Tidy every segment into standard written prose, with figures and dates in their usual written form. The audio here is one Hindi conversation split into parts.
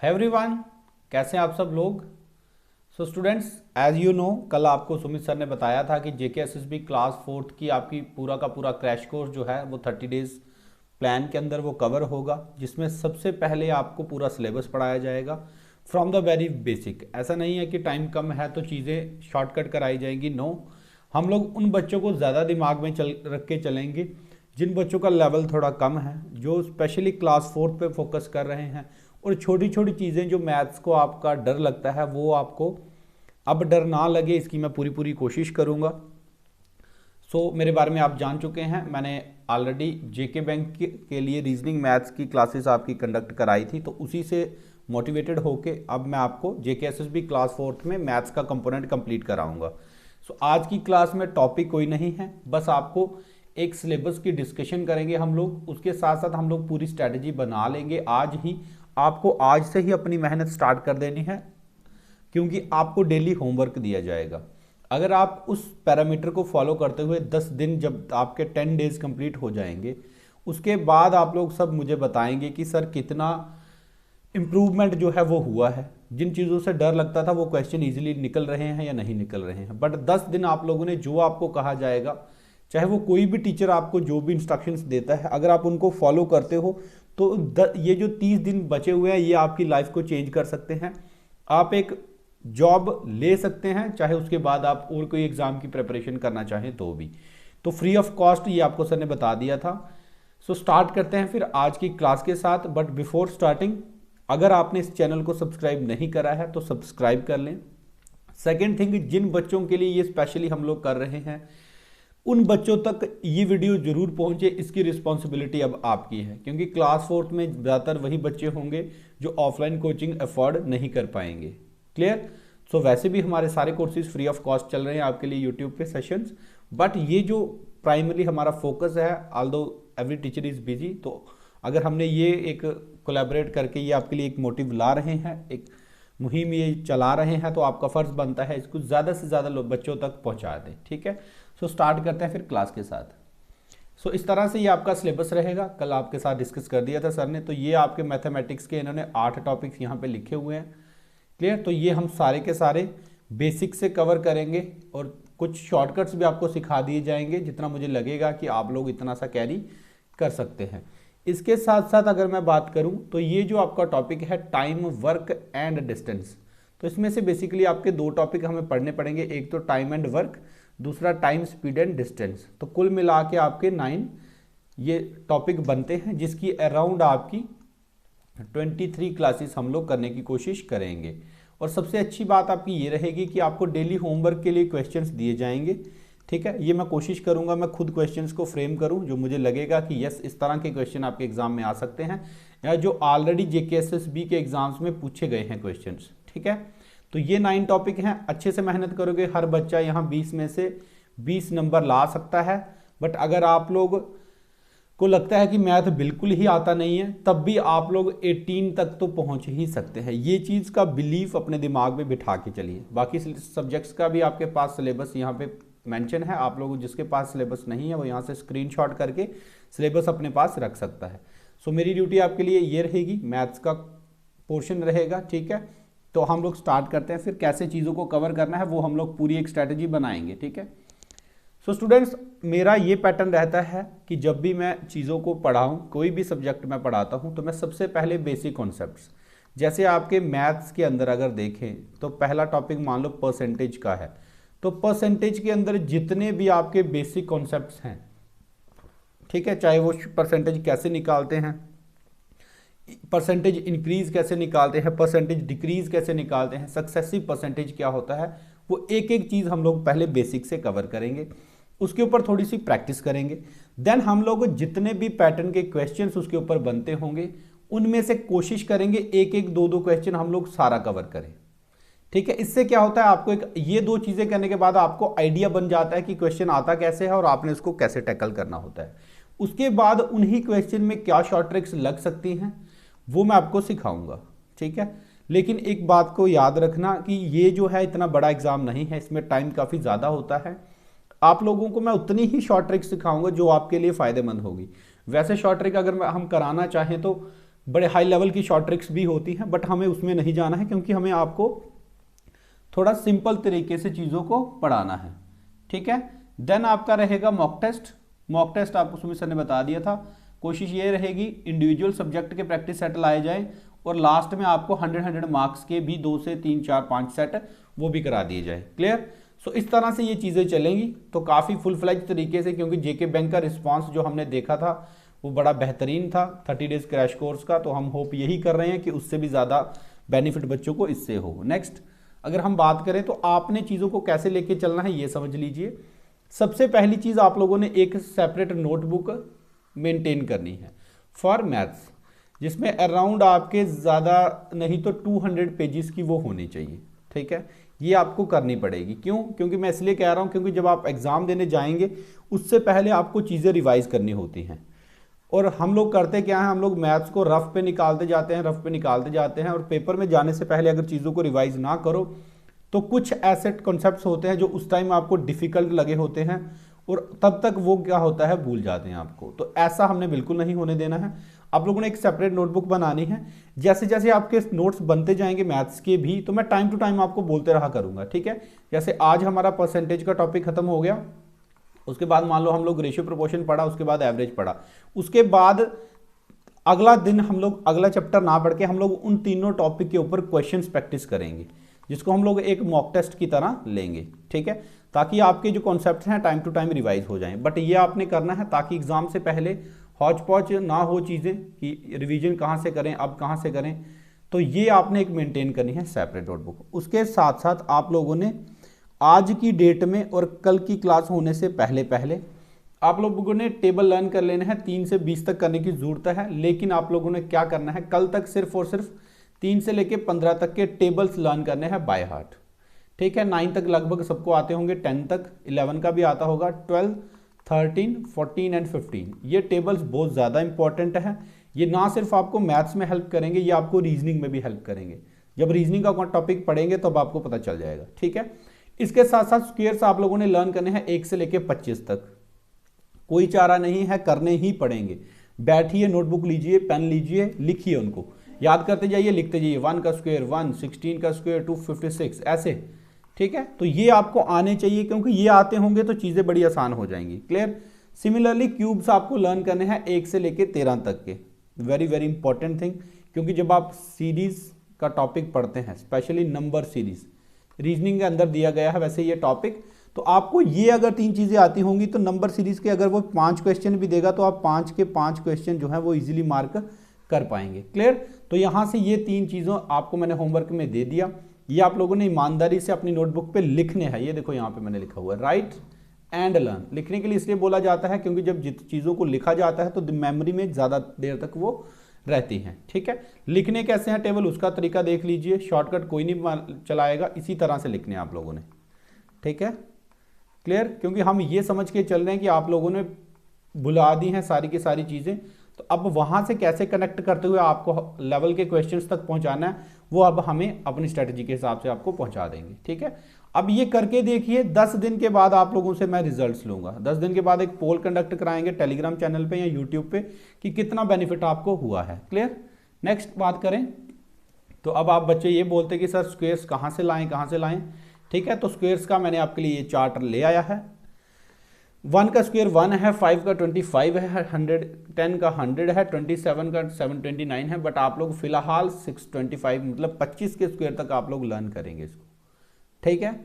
है एवरीवन, कैसे हैं आप सब लोग। So students, as you know, कल आपको सुमित सर ने बताया था कि जेके एसएसबी क्लास फोर्थ की आपकी पूरा का पूरा क्रैश कोर्स जो है वो 30 डेज प्लान के अंदर वो कवर होगा, जिसमें सबसे पहले आपको पूरा सिलेबस पढ़ाया जाएगा फ्रॉम द वेरी बेसिक। ऐसा नहीं है कि टाइम कम है तो चीज़ें शॉर्टकट कराई जाएंगी, नो। हम लोग उन बच्चों को ज़्यादा दिमाग में रख के चलेंगे जिन बच्चों का लेवल थोड़ा कम है, जो स्पेशली क्लास फोर्थ पे फोकस कर रहे हैं, और छोटी छोटी चीज़ें जो मैथ्स को आपका डर लगता है वो आपको अब डर ना लगे, इसकी मैं पूरी पूरी कोशिश करूँगा। मेरे बारे में आप जान चुके हैं, मैंने ऑलरेडी जेके बैंक के लिए रीजनिंग मैथ्स की क्लासेस आपकी कंडक्ट कराई थी, तो उसी से मोटिवेटेड होके अब मैं आपको जेके एसएसबी क्लास फोर्थ में मैथ्स का कंपोनेंट कंप्लीट कराऊंगा। आज की क्लास में टॉपिक कोई नहीं है, बस आपको एक सिलेबस की डिस्कशन करेंगे हम लोग, उसके साथ साथ हम लोग पूरी स्ट्रैटेजी बना लेंगे आज ही। आपको आज से ही अपनी मेहनत स्टार्ट कर देनी है, क्योंकि आपको डेली होमवर्क दिया जाएगा। अगर आप उस पैरामीटर को फॉलो करते हुए 10 दिन, जब आपके 10 डेज कंप्लीट हो जाएंगे, उसके बाद आप लोग सब मुझे बताएंगे कि सर कितना इम्प्रूवमेंट जो है वो हुआ है। जिन चीज़ों से डर लगता था वो क्वेश्चन ईजिली निकल रहे हैं या नहीं निकल रहे हैं। बट 10 दिन आप लोगों ने जो आपको कहा जाएगा, चाहे वो कोई भी टीचर आपको जो भी इंस्ट्रक्शंस देता है, अगर आप उनको फॉलो करते हो तो ये जो 30 दिन बचे हुए हैं ये आपकी लाइफ को चेंज कर सकते हैं। आप एक जॉब ले सकते हैं, चाहे उसके बाद आप और कोई एग्जाम की प्रिपरेशन करना चाहें तो भी। तो फ्री ऑफ कॉस्ट ये आपको सर ने बता दिया था। स्टार्ट करते हैं फिर आज की क्लास के साथ। बट बिफोर स्टार्टिंग, अगर आपने इस चैनल को सब्सक्राइब नहीं करा है तो सब्सक्राइब कर लें। सेकेंड थिंग, जिन बच्चों के लिए ये स्पेशली हम लोग कर रहे हैं उन बच्चों तक ये वीडियो जरूर पहुंचे, इसकी रिस्पॉन्सिबिलिटी अब आपकी है, क्योंकि क्लास फोर्थ में ज़्यादातर वही बच्चे होंगे जो ऑफलाइन कोचिंग अफोर्ड नहीं कर पाएंगे। क्लियर। वैसे भी हमारे सारे कोर्सेज फ्री ऑफ कॉस्ट चल रहे हैं आपके लिए यूट्यूब पे सेशंस, बट ये जो प्राइमरी हमारा फोकस है, although every teacher is busy, तो अगर हमने ये एक कोलैबोरेट करके ये आपके लिए एक मोटिव ला रहे हैं, एक मुहिम ये चला रहे हैं, तो आपका फ़र्ज़ बनता है इसको ज़्यादा से ज़्यादा बच्चों तक पहुँचा दें। ठीक है। स्टार्ट करते हैं फिर क्लास के साथ। इस तरह से ये आपका सिलेबस रहेगा। कल आपके साथ डिस्कस कर दिया था सर ने। तो ये आपके मैथमेटिक्स के इन्होंने 8 टॉपिक्स यहाँ पे लिखे हुए हैं। क्लियर। तो ये हम सारे के सारे बेसिक से कवर करेंगे और कुछ शॉर्टकट्स भी आपको सिखा दिए जाएंगे, जितना मुझे लगेगा कि आप लोग इतना सा कैरी कर सकते हैं। इसके साथ साथ अगर मैं बात करूं तो ये जो आपका टॉपिक है टाइम, वर्क एंड डिस्टेंस, तो इसमें से बेसिकली आपके 2 टॉपिक हमें पढ़ने पड़ेंगे, एक तो टाइम एंड वर्क, दूसरा टाइम, स्पीड एंड डिस्टेंस। तो कुल मिला के आपके 9 ये टॉपिक बनते हैं, जिसकी अराउंड आपकी 23 क्लासेस हम लोग करने की कोशिश करेंगे। और सबसे अच्छी बात आपकी ये रहेगी कि आपको डेली होमवर्क के लिए क्वेश्चंस दिए जाएंगे। ठीक है। ये मैं कोशिश करूंगा मैं खुद क्वेश्चंस को फ्रेम करूं, जो मुझे लगेगा कि यस इस तरह के क्वेश्चन आपके एग्जाम में आ सकते हैं, या जो ऑलरेडी जेकेएसएसबी के एग्जाम्स में पूछे गए हैं क्वेश्चंस। ठीक है। तो ये 9 टॉपिक हैं। अच्छे से मेहनत करोगे, हर बच्चा यहाँ 20 में से 20 नंबर ला सकता है। बट अगर आप लोग को लगता है कि मैथ बिल्कुल ही आता नहीं है, तब भी आप लोग 18 तक तो पहुंच ही सकते हैं। ये चीज़ का बिलीफ अपने दिमाग में बिठा के चलिए। बाकी सब्जेक्ट्स का भी आपके पास सिलेबस यहाँ पे मेंशन है। आप लोग जिसके पास सिलेबस नहीं है वो यहाँ से स्क्रीनशॉट करके सिलेबस अपने पास रख सकता है। मेरी ड्यूटी आपके लिए ये रहेगी, मैथ्स का पोर्शन रहेगा। ठीक है। तो हम लोग स्टार्ट करते हैं। फिर कैसे चीज़ों को कवर करना है वो हम लोग पूरी एक स्ट्रैटेजी बनाएंगे। ठीक है। स्टूडेंट्स, मेरा ये पैटर्न रहता है कि जब भी मैं चीज़ों को पढ़ाऊँ, कोई भी सब्जेक्ट मैं पढ़ाता हूँ, तो मैं सबसे पहले बेसिक कॉन्सेप्ट्स, जैसे आपके मैथ्स के अंदर अगर देखें तो पहला टॉपिक मान लो परसेंटेज का है, तो परसेंटेज के अंदर जितने भी आपके बेसिक कॉन्सेप्ट्स हैं, ठीक है, चाहे वो परसेंटेज कैसे निकालते हैं, परसेंटेज इंक्रीज कैसे निकालते हैं, परसेंटेज डिक्रीज कैसे निकालते हैं, सक्सेसिव परसेंटेज क्या होता है, वो एक एक चीज़ हम लोग पहले बेसिक से कवर करेंगे। उसके ऊपर थोड़ी सी प्रैक्टिस करेंगे। देन हम लोग जितने भी पैटर्न के क्वेश्चंस उसके ऊपर बनते होंगे, उनमें से कोशिश करेंगे एक एक 2-2 क्वेश्चन हम लोग सारा कवर करें। ठीक है। इससे क्या होता है, आपको एक ये 2 चीज़ें करने के बाद आपको आइडिया बन जाता है कि क्वेश्चन आता कैसे है और आपने उसको कैसे टैकल करना होता है। उसके बाद उन्हीं क्वेश्चन में क्या शॉर्ट ट्रिक्स लग सकती हैं वो मैं आपको सिखाऊंगा। ठीक है। लेकिन एक बात को याद रखना कि ये जो है इतना बड़ा एग्जाम नहीं है, इसमें टाइम काफ़ी ज़्यादा होता है। आप लोगों को मैं उतनी ही शॉर्ट ट्रिक सिखाऊंगा जो आपके लिए फ़ायदेमंद होगी। वैसे शॉर्ट ट्रिक अगर हम कराना चाहें तो बड़े हाई लेवल की शॉर्ट ट्रिक्स भी होती हैं, बट हमें उसमें नहीं जाना है क्योंकि हमें आपको थोड़ा सिंपल तरीके से चीज़ों को पढ़ाना है। ठीक है, देन आपका रहेगा मॉक टेस्ट। मॉक टेस्ट आपको सुमित सर ने बता दिया था। कोशिश ये रहेगी इंडिविजुअल सब्जेक्ट के प्रैक्टिस सेट लाए जाए और लास्ट में आपको 100 मार्क्स के भी 2 से 3 4 5 सेट वो भी करा दिए जाए। क्लियर? सो इस तरह से ये चीज़ें चलेंगी तो काफ़ी फुल फ्लैज तरीके से, क्योंकि जेके बैंक का रिस्पांस जो हमने देखा था वो बड़ा बेहतरीन था 30 डेज क्रैश कोर्स का, तो हम होप यही कर रहे हैं कि उससे भी ज़्यादा बेनिफिट बच्चों को इससे हो। नेक्स्ट अगर हम बात करें तो आपने चीज़ों को कैसे लेके चलना है ये समझ लीजिए। सबसे पहली चीज़ आप लोगों ने एक सेपरेट नोटबुक मेंटेन करनी है फॉर मैथ्स, जिसमें अराउंड आपके ज़्यादा नहीं तो 200 पेजेस की वो होनी चाहिए। ठीक है, ये आपको करनी पड़ेगी। क्यों? क्योंकि मैं इसलिए कह रहा हूँ क्योंकि जब आप एग्ज़ाम देने जाएंगे उससे पहले आपको चीज़ें रिवाइज करनी होती हैं। और हम लोग करते क्या है, हम लोग मैथ्स को रफ पे निकालते जाते हैं और पेपर में जाने से पहले अगर चीज़ों को रिवाइज ना करो तो कुछ ऐसे कॉन्सेप्ट्स होते हैं जो उस टाइम आपको डिफ़िकल्ट लगे होते हैं और तब तक वो क्या होता है भूल जाते हैं आपको। तो ऐसा हमने बिल्कुल नहीं होने देना है। आप लोगों ने एक सेपरेट नोटबुक बनानी है। जैसे जैसे आपके नोट्स बनते जाएंगे मैथ्स के भी, तो मैं टाइम टू टाइम आपको बोलते रहा करूँगा। ठीक है, जैसे आज हमारा परसेंटेज का टॉपिक खत्म हो गया, उसके बाद मान लो हम लोग रेशियो प्रोपोर्शन पढ़ा, उसके बाद एवरेज पढ़ा, उसके बाद अगला दिन हम लोग अगला चैप्टर ना पढ़ के हम लोग उन तीनों टॉपिक के ऊपर क्वेश्चंस प्रैक्टिस करेंगे, जिसको हम लोग एक मॉक टेस्ट की तरह लेंगे। ठीक है, ताकि आपके जो कॉन्सेप्ट्स हैं टाइम टू टाइम रिवाइज हो जाएं। बट ये आपने करना है ताकि एग्जाम से पहले हौच पौच ना हो चीज़ें कि रिवीजन कहाँ से करें, अब कहाँ से करें। तो ये आपने एक मेंटेन करनी है सेपरेट नोटबुक। उसके साथ साथ आप लोगों ने आज की डेट में और कल की क्लास होने से पहले पहले आप लोगों ने टेबल लर्न कर लेना है। 3 से 20 तक करने की जरूरत है, लेकिन आप लोगों ने क्या करना है, कल तक सिर्फ और सिर्फ 3 से लेके 15 तक के टेबल्स लर्न करने हैं बाय हार्ट। ठीक है, 9 तक लगभग सबको आते होंगे, 10 तक, 11 का भी आता होगा, 12, 13, 14 एंड 15। ये टेबल्स बहुत ज़्यादा इंपॉर्टेंट है। ये ना सिर्फ आपको मैथ्स में हेल्प करेंगे, ये आपको रीजनिंग में भी हेल्प करेंगे। जब रीजनिंग का टॉपिक पढ़ेंगे तब आपको पता चल जाएगा। ठीक है, इसके साथ साथ स्क्वायर्स आप लोगों ने लर्न करने हैं 1 से लेके 25 तक। कोई चारा नहीं है, करने ही पड़ेंगे। बैठिए, नोटबुक लीजिए, पेन लीजिए, लिखिए, उनको याद करते जाइए, लिखते जाइए। 1 का स्क्वायर 1, 16 का स्क्वायर 256, ऐसे। ठीक है, तो ये आपको आने चाहिए, क्योंकि ये आते होंगे तो चीज़ें बड़ी आसान हो जाएंगी। क्लियर? सिमिलरली क्यूब्स आपको लर्न करने हैं 1 से लेके 13 तक के। वेरी वेरी इंपॉर्टेंट थिंग, क्योंकि जब आप सीरीज का टॉपिक पढ़ते हैं, स्पेशली नंबर सीरीज, रीजनिंग के अंदर दिया गया है वैसे ये टॉपिक, तो आपको ये अगर 3 चीज़ें आती होंगी तो नंबर सीरीज के अगर वो 5 क्वेश्चन भी देगा तो आप 5 के 5 क्वेश्चन जो है वो इजीली मार्क कर पाएंगे। क्लियर? तो यहाँ से ये 3 चीज़ों आपको मैंने होमवर्क में दे दिया। ये आप लोगों ने ईमानदारी से अपनी नोटबुक पे लिखने हैं। ये देखो यहाँ पे मैंने लिखा हुआ है राइट एंड लर्न। लिखने के लिए इसलिए बोला जाता है क्योंकि जब चीज़ों को लिखा जाता है तो मेमोरी में ज़्यादा देर तक वो रहती हैं। ठीक है, लिखने कैसे हैं टेबल, उसका तरीका देख लीजिए। शॉर्टकट कोई नहीं चलाएगा, इसी तरह से लिखने हैं आप लोगों ने। ठीक है, क्लियर? क्योंकि हम ये समझ के चल रहे हैं कि आप लोगों ने बुला दी हैं सारी की सारी चीज़ें, तो अब वहाँ से कैसे कनेक्ट करते हुए आपको लेवल के क्वेश्चंस तक पहुँचाना है वो अब हमें अपनी स्ट्रेटजी के हिसाब से आपको पहुँचा देंगे। ठीक है, अब ये करके देखिए। 10 दिन के बाद आप लोगों से मैं रिजल्ट्स लूँगा। 10 दिन के बाद एक पोल कंडक्ट कराएंगे टेलीग्राम चैनल पे या यूट्यूब पे कि कितना बेनिफिट आपको हुआ है। क्लियर? नेक्स्ट बात करें तो अब आप बच्चे ये बोलते कि सर स्क्वेयर्स कहाँ से लाएं। ठीक है, तो स्क्वेयर्स का मैंने आपके लिए ये चार्ट ले आया है। 1 का स्क्वायर 1 है, 5 का 25 है, 10 का 100 है, 27 का 729 है। बट आप लोग फिलहाल 625 मतलब 25 के स्क्वायर तक आप लोग लर्न करेंगे इसको। ठीक है,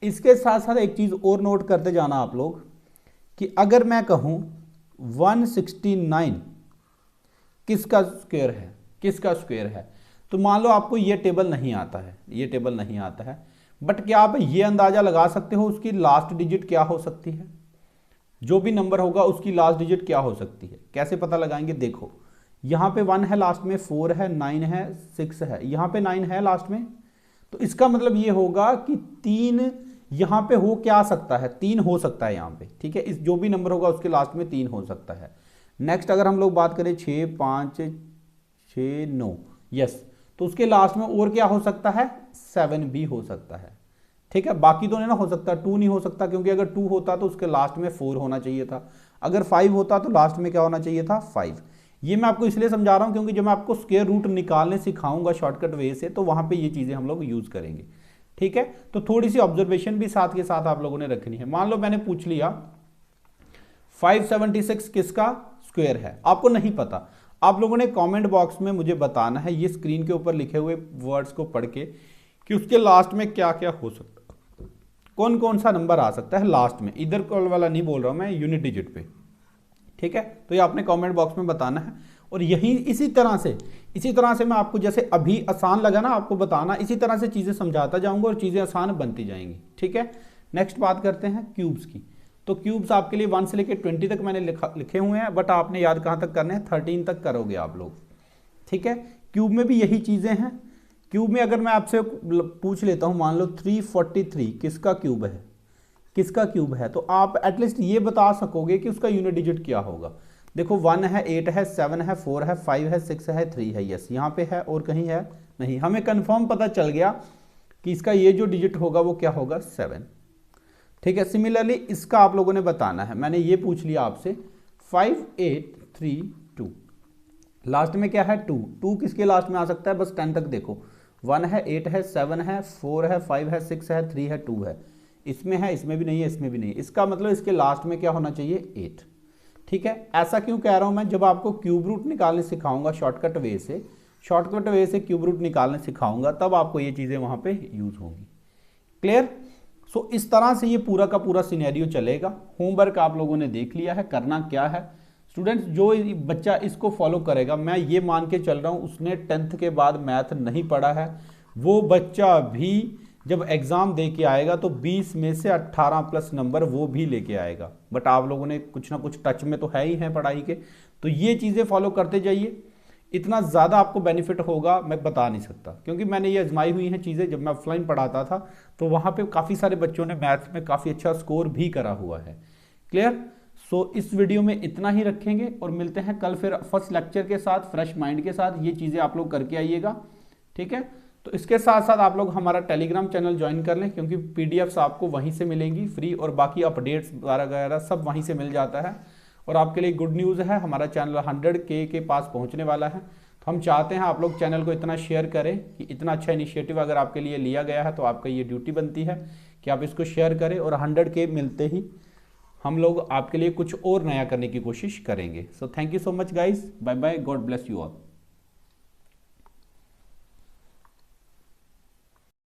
इसके साथ साथ एक चीज़ और नोट करते जाना आप लोग कि अगर मैं कहूँ 169 किसका स्क्वायर है, तो मान लो आपको ये टेबल नहीं आता है, बट क्या आप ये अंदाजा लगा सकते हो उसकी लास्ट डिजिट क्या हो सकती है? जो भी नंबर होगा उसकी लास्ट डिजिट क्या हो सकती है? कैसे पता लगाएंगे? देखो, यहाँ पे 1 है, लास्ट में 4 है, 9 है, 6 है, यहाँ पे 9 है लास्ट में, तो इसका मतलब ये होगा कि 3 यहाँ पे हो क्या सकता है? 3 हो सकता है यहाँ पे। ठीक है, इस जो भी नंबर होगा उसके लास्ट में 3 हो सकता है। नेक्स्ट अगर हम लोग बात करें 6, 5, 6, 9, यस, तो उसके लास्ट में और क्या हो सकता है? 7 भी हो सकता है। ठीक है, बाकी तो नहीं ना हो सकता, 2 नहीं हो सकता, क्योंकि अगर 2 होता तो उसके लास्ट में 4 होना चाहिए था, अगर 5 होता तो लास्ट में क्या होना चाहिए था? 5। ये मैं आपको इसलिए समझा रहा हूँ क्योंकि जब मैं आपको स्क्वायर रूट निकालने सिखाऊंगा शॉर्टकट वे से, तो वहां पे ये चीजें हम लोग यूज करेंगे। ठीक है, तो थोड़ी सी ऑब्जर्वेशन भी साथ के साथ आप लोगों ने रखनी है। मान लो मैंने पूछ लिया 576 किसका स्क्वायर है, आपको नहीं पता, आप लोगों ने कमेंट बॉक्स में मुझे बताना है, ये स्क्रीन के ऊपर लिखे हुए वर्ड्स को पढ़ के, कि उसके लास्ट में क्या क्या हो सकता है, कौन कौन सा नंबर आ सकता है लास्ट में। इधर कॉल वाला नहीं बोल रहा हूं मैं, यूनिट डिजिट पे। ठीक है, तो ये आपने कमेंट बॉक्स में बताना है। और यही इसी तरह से मैं आपको, जैसे अभी आसान लगा ना आपको बताना, इसी तरह से चीजें समझाता जाऊंगा और चीजें आसान बनती जाएंगी। ठीक है, नेक्स्ट बात करते हैं क्यूब्स की। तो क्यूब्स आपके लिए 1 से लेकर 20 तक मैंने लिखे हुए हैं, बट आपने याद कहां तक करने हैं, 13 तक करोगे आप लोग। ठीक है, क्यूब में भी यही चीजें हैं। क्यूब में अगर मैं आपसे पूछ लेता हूं, मान लो 343 किसका क्यूब है, किसका क्यूब है, तो आप एटलीस्ट ये बता सकोगे कि उसका यूनिट डिजिट क्या होगा। देखो 1 है, 8 है, 7 है, 4 है, 5 है, 6 है, 3 है, यस यहाँ पे है, और कहीं है नहीं। हमें कंफर्म पता चल गया कि इसका ये जो डिजिट होगा वो क्या होगा, 7। ठीक है, सिमिलरली इसका आप लोगों ने बताना है। मैंने ये पूछ लिया आपसे 5832, लास्ट में क्या है 2 किसके लास्ट में आ सकता है, बस 10 तक देखो, 1 है, 8 है, 7 है, 4 है, 5 है, 6 है, 3 है, 2 है, इसमें है, इसमें भी नहीं है, इसमें भी नहीं। इसका मतलब इसके लास्ट में क्या होना चाहिए, 8। ठीक है, ऐसा क्यों कह रहा हूं मैं, जब आपको क्यूब रूट निकालने सिखाऊंगा शॉर्टकट वे से क्यूब रूट निकालने सिखाऊंगा, तब आपको ये चीजें वहां पे यूज होंगी। क्लियर। सो इस तरह से ये पूरा का पूरा सिनेरियो चलेगा। होमवर्क आप लोगों ने देख लिया है, करना क्या है स्टूडेंट्स, जो बच्चा इसको फॉलो करेगा, मैं ये मान के चल रहा हूं उसने 10th के बाद मैथ नहीं पढ़ा है, वो बच्चा भी जब एग्जाम दे के आएगा तो 20 में से 18 प्लस नंबर वो भी लेके आएगा। बट आप लोगों ने कुछ ना कुछ टच में तो है ही हैं पढ़ाई के, तो ये चीज़ें फॉलो करते जाइए। इतना ज़्यादा आपको बेनिफिट होगा मैं बता नहीं सकता, क्योंकि मैंने ये आजमाई हुई हैं चीज़ें। जब मैं ऑफलाइन पढ़ाता था तो वहाँ पे काफ़ी सारे बच्चों ने मैथ्स में काफ़ी अच्छा स्कोर भी करा हुआ है। क्लियर। सो इस वीडियो में इतना ही रखेंगे और मिलते हैं कल फिर फर्स्ट लेक्चर के साथ, फ्रेश माइंड के साथ। ये चीज़ें आप लोग करके आइएगा। ठीक है, तो इसके साथ साथ आप लोग हमारा टेलीग्राम चैनल ज्वाइन कर लें, क्योंकि पीडीएफ्स आपको वहीं से मिलेंगी फ्री, और बाकी अपडेट्स वगैरह सब वहीं से मिल जाता है। और आपके लिए गुड न्यूज़ है, हमारा चैनल 100K के पास पहुंचने वाला है। तो हम चाहते हैं आप लोग चैनल को इतना शेयर करें कि इतना अच्छा इनिशिएटिव अगर आपके लिए लिया गया है तो आपका ये ड्यूटी बनती है कि आप इसको शेयर करें, और 100K मिलते ही हम लोग आपके लिए कुछ और नया करने की कोशिश करेंगे। So thank you so much guys, bye bye, God bless you all.